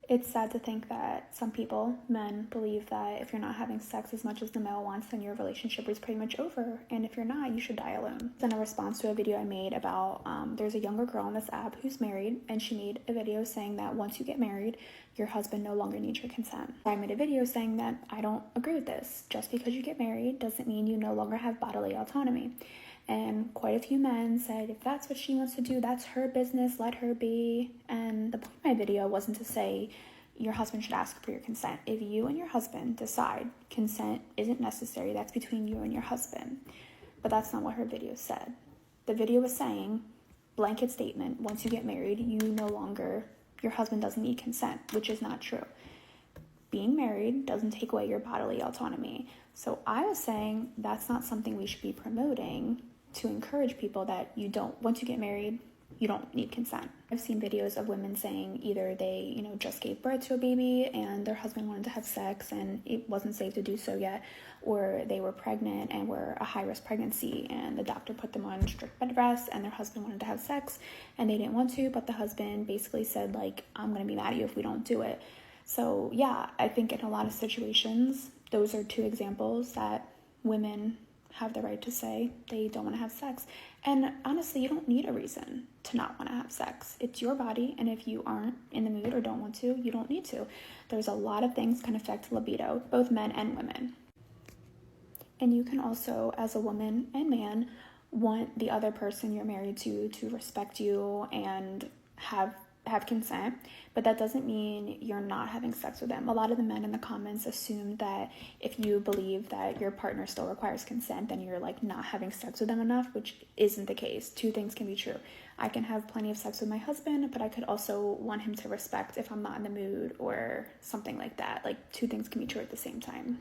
It's sad to think that some people, men, believe that if you're not having sex as much as the male wants, then your relationship is pretty much over. And if you're not, you should die alone. In a response to a video I made about there's a younger girl on this app who's married, and she made a video saying that once you get married, your husband no longer needs your consent. I made a video saying that I don't agree with this. Just because you get married doesn't mean you no longer have bodily autonomy. And quite a few men said, if that's what she wants to do, that's her business, let her be. And the point of my video wasn't to say your husband should ask for your consent. If you and your husband decide consent isn't necessary, that's between you and your husband. But that's not what her video said. The video was saying, blanket statement, once you get married, your husband doesn't need consent, which is not true. Being married doesn't take away your bodily autonomy. So I was saying that's not something we should be promoting to encourage people that once you get married, you don't need consent. I've seen videos of women saying either they, just gave birth to a baby and their husband wanted to have sex and it wasn't safe to do so yet, or they were pregnant and were a high-risk pregnancy and the doctor put them on strict bed rest and their husband wanted to have sex and they didn't want to, but the husband basically said, I'm going to be mad at you if we don't do it. So yeah, I think in a lot of situations, those are two examples that women have the right to say they don't want to have sex. And honestly, you don't need a reason to not want to have sex. It's your body, and if you aren't in the mood or don't want to, you don't need to. There's a lot of things can affect libido, both men and women. And you can also, as a woman and man, want the other person you're married to respect you and have consent, but that doesn't mean you're not having sex with them. A lot of the men in the comments assume that if you believe that your partner still requires consent, then you're not having sex with them enough, which isn't the case. Two things can be true. I can have plenty of sex with my husband, but I could also want him to respect if I'm not in the mood or something like that. Two things can be true at the same time.